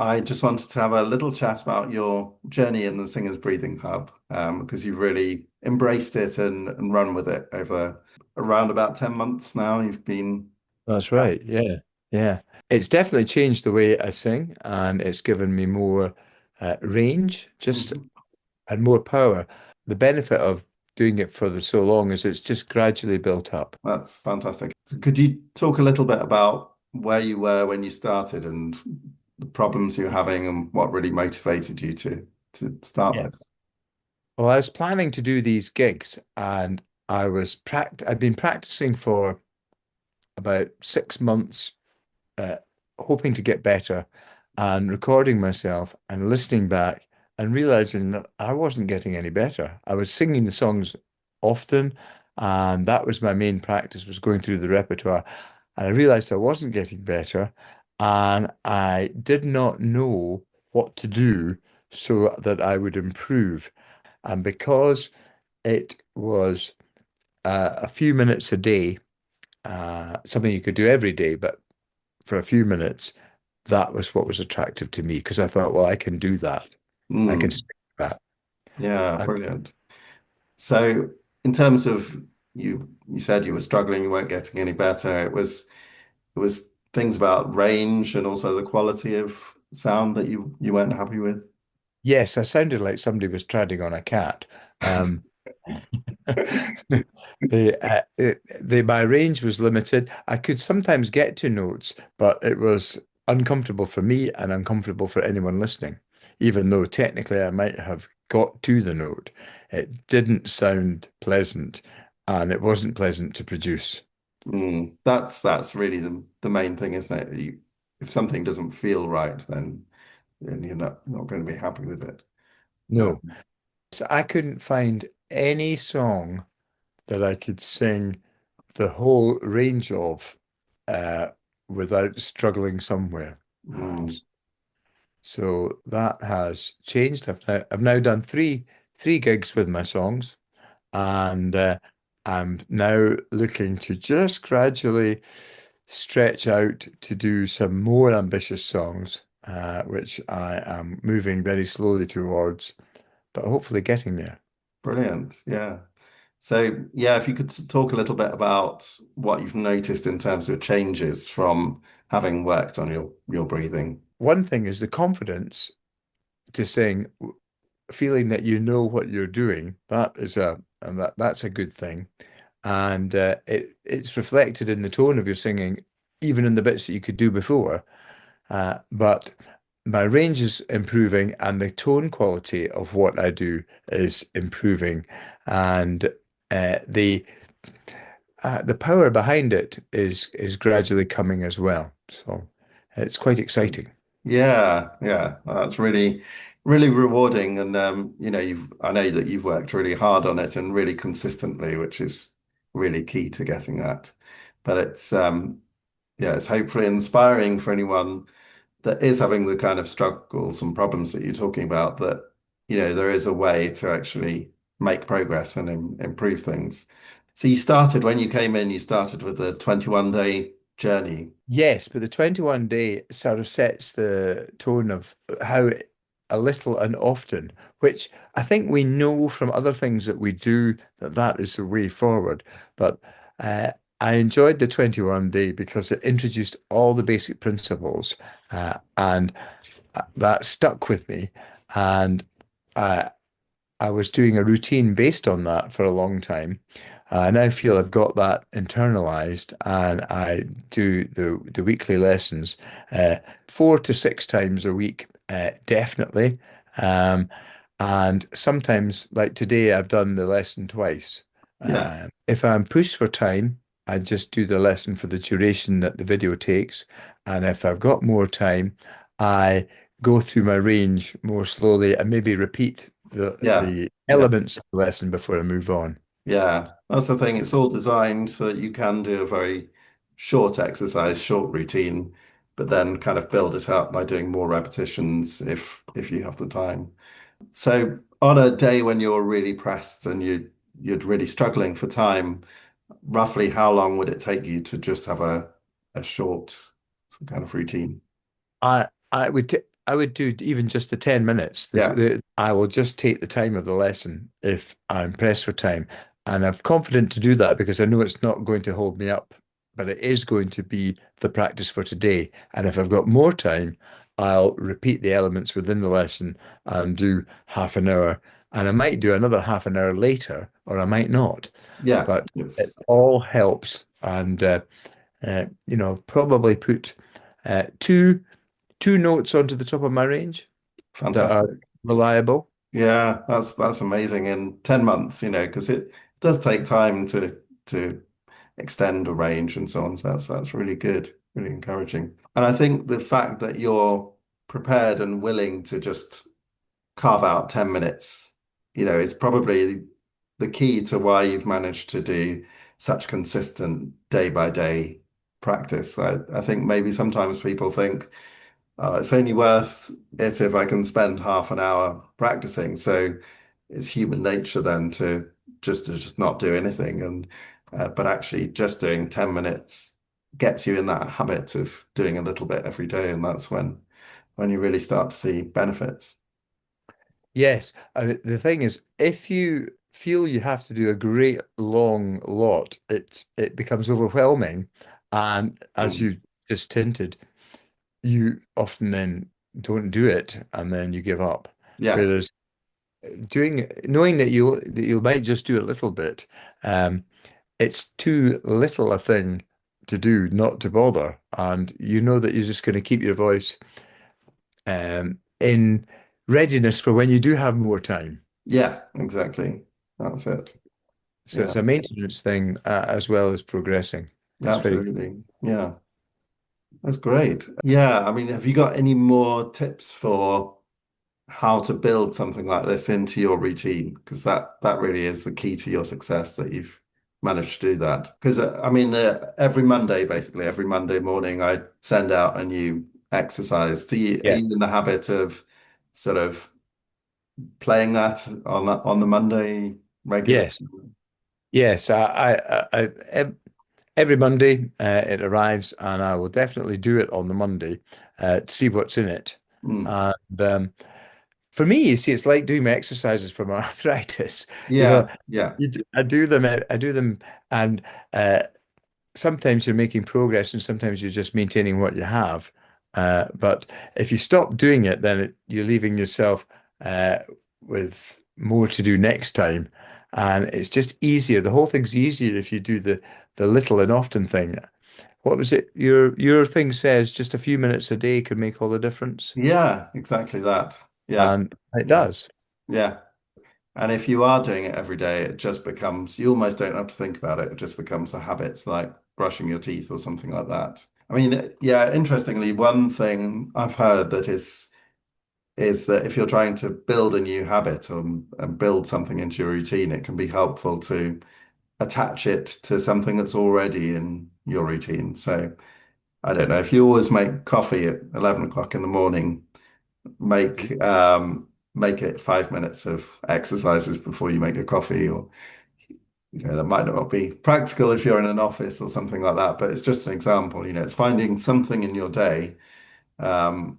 I just wanted to have a little chat about your journey in the Singers Breathing Hub, because you've really embraced it and run with it over around about 10 months now. You've been, That's right. Yeah. Yeah. It's definitely changed the way I sing and it's given me more range, just Mhm. and more power. The benefit of doing it for so long is it's just gradually built up. That's fantastic. So could you talk a little bit about where you were when you started and the problems you're having and what really motivated you to start Yeah. this? Well, I was planning to do these gigs and I'd been practicing for about 6 months, uh, hoping to get better and recording myself and listening back and realizing that I wasn't getting any better. I was singing the songs often, and that was my main practice, was going through the repertoire. And I realized I wasn't getting better, and I did not know what to do so that I would improve. And because it was a few minutes a day, something you could do every day, but for a few minutes, that was what was attractive to me because I thought, well, I can do that. I can Mm, stick to that. yeah, I, brilliant. So in terms of you said you were struggling, you weren't getting any better. It was things about range and also the quality of sound that you weren't happy with. yes, I sounded like somebody was treading on a cat. Um, my range was limited. I could sometimes get to notes, but it was uncomfortable for me and uncomfortable for anyone listening. Even though technically I might have got to the note, it didn't sound pleasant, and it wasn't pleasant to produce. That's really the main thing, isn't it? If something doesn't feel right, then you're not going to be happy with it. No. Um, So I couldn't find any song that I could sing the whole range of uh, without struggling somewhere. mm, So that has changed. I've now done three gigs with my songs, and I'm now looking to just gradually stretch out to do some more ambitious songs, which I am moving very slowly towards, but hopefully getting there. brilliant. Yeah. So yeah, if you could talk a little bit about what you've noticed in terms of changes from having worked on your breathing. One thing is the confidence to sing, feeling that you know what you're doing. That's a good thing, and it's reflected in the tone of your singing, even in the bits that you could do before. But my range is improving, and the tone quality of what I do is improving, and the the power behind it is gradually coming as well. So it's quite exciting. Yeah, yeah, that's really rewarding, and you've I know that you've worked really hard on it and really consistently, which is really key to getting that. But yeah, it's hopefully inspiring for anyone that is having the kind of struggles and problems that you're talking about, that there is a way to actually make progress and improve things. So you started when you came in, you started with a 21-day journey. Yes, but the 21 day sort of sets the tone of how a little and often, which I think we know from other things that we do that that is the way forward. But uh, I enjoyed the 21 day because it introduced all the basic principles, and that stuck with me. And uh, I was doing a routine based on that for a long time. I now feel I've got that internalized, and I do the weekly lessons 4 to 6 times a week, definitely. Um, and sometimes, like today, I've done the lesson twice. Yeah, If I'm pushed for time, I just do the lesson for the duration that the video takes. And if I've got more time, I go through my range more slowly and maybe repeat yeah, the yeah. elements of the lesson before I move on. Yeah, that's the thing. It's all designed so that you can do a very short exercise, short routine, but then kind of build it up by doing more repetitions if you have the time. So on a day when you're really pressed and you're really struggling for time, roughly how long would it take you to just have a short kind of routine? I would t I would do even just the 10 minutes. Yeah. I will just take the time of the lesson if I'm pressed for time. And I'm confident to do that because I know it's not going to hold me up, but it is going to be the practice for today. And if I've got more time, I'll repeat the elements within the lesson and do half an hour. And I might do another half an hour later, or I might not. Yeah. But it It's all helps. And probably put two notes onto the top of my range that are fantastic. reliable. Yeah, that's amazing in 10 months, because it does take time to extend a range and so on. So that's really good, really encouraging. And I think the fact that you're prepared and willing to just carve out 10 minutes, is probably the key to why you've managed to do such consistent day by day practice. I think maybe sometimes people think, it's only worth it if I can spend half an hour practicing. So it's human nature then to just not do anything. And but actually just doing 10 minutes gets you in that habit of doing a little bit every day. And that's when you really start to see benefits. Yes, and the thing is, if you feel you have to do a great long lot, it becomes overwhelming, and as Mm. you just hinted, you often then don't do it, and then you give up. Yeah. Whereas knowing that you might just do a little bit, um, it's too little a thing to do not to bother, and you know that you're just going to keep your voice in readiness for when you do have more time. Yeah, exactly. That's it. So Yeah, it's a maintenance thing as well as progressing. It's very absolutely. Yeah, that's great. Yeah, I mean, have you got any more tips for how to build something like this into your routine? Because that really is the key to your success that you've managed to do that. Because I mean, every Monday, basically every Monday morning, I send out a new exercise. Are yeah. you in the habit of sort of playing that on the Monday regularly? Yes. Yes. Every Monday it arrives, and I will definitely do it on the Monday to see what's in it. Mm. And for me, you see, it's like doing my exercises for my arthritis. You know, Yeah, yeah, I do them. I do them, and uh, sometimes you're making progress and sometimes you're just maintaining what you have. But if you stop doing it, then you're leaving yourself uh, with more to do next time. And it's just easier. The whole thing's easier if you do the little and often thing. What was it? Your thing says just a few minutes a day could make all the difference. yeah, exactly that. Yeah, And it yeah, does. yeah. And if you are doing it every day, it just becomes, you almost don't have to think about it. It just becomes a habit, it's like brushing your teeth or something like that. I mean, yeah, interestingly, one thing I've heard that is that if you're trying to build a new habit and build something into your routine, it can be helpful to attach it to something that's already in your routine. So I don't know, if you always make coffee at 11 o'clock in the morning, make it 5 minutes of exercises before you make your coffee, or that might not be practical if you're in an office or something like that, but it's just an example. It's finding something in your day um,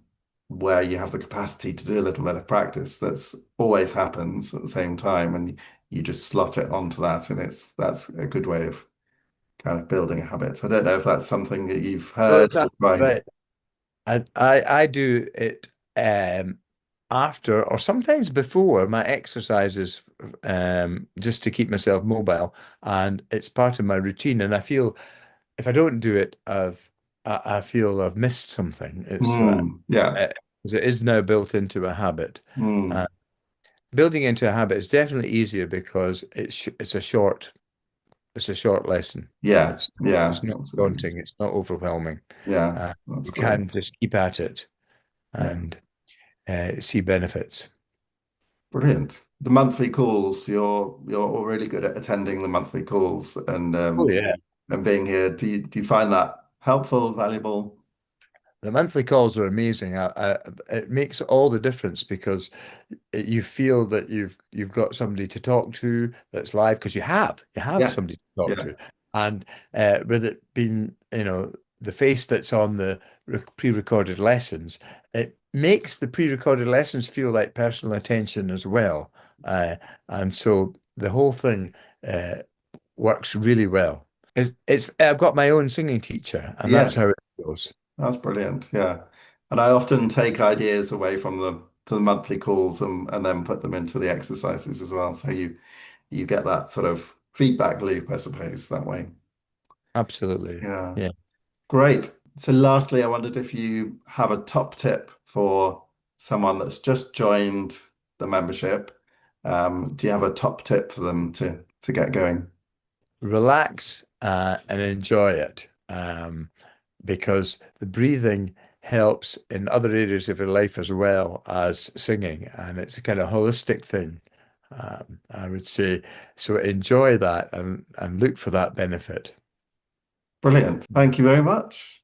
where you have the capacity to do a little bit of practice that's always happens at the same time, and you just slot it onto that, and that's a good way of kind of building a habit. I don't know if that's something that you've No, heard that's or absolutely tried. right. I do it after or sometimes before my exercises just to keep myself mobile, and it's part of my routine, and I feel if I don't do it I feel I've missed something. Yeah. 'Cause it is now built into a habit. Mm. uh, Building into a habit is definitely easier because it's a short lesson. Yeah. it's Yeah. it's not Absolutely. daunting, it's not overwhelming. Yeah. uh, That's you great. can just keep at it Yeah. and see benefits. Brilliant. The monthly calls, you're all really good at attending the monthly calls Oh yeah. and being here. Do you find that helpful, valuable? The monthly calls are amazing. It makes all the difference because you feel that you've got somebody to talk to that's live because you have Yeah. somebody to talk Yeah. to, and with it being the face that's on the pre-recorded lessons, it makes the pre-recorded lessons feel like personal attention as well. Uh, and so the whole thing uh, works really well. It's I've got my own singing teacher, and that's Yeah, how it goes. that's brilliant. Yeah. And I often take ideas away from the monthly calls and then put them into the exercises as well. So you get that sort of feedback loop, I suppose, that way. Absolutely. Yeah. Yeah. Great. So lastly, I wondered if you have a top tip for someone that's just joined the membership. Do you have a top tip for them to get going? Relax and enjoy it, because the breathing helps in other areas of your life as well as singing, and it's a kind of holistic thing. I would say so. Enjoy that and look for that benefit. Brilliant. Thank you very much.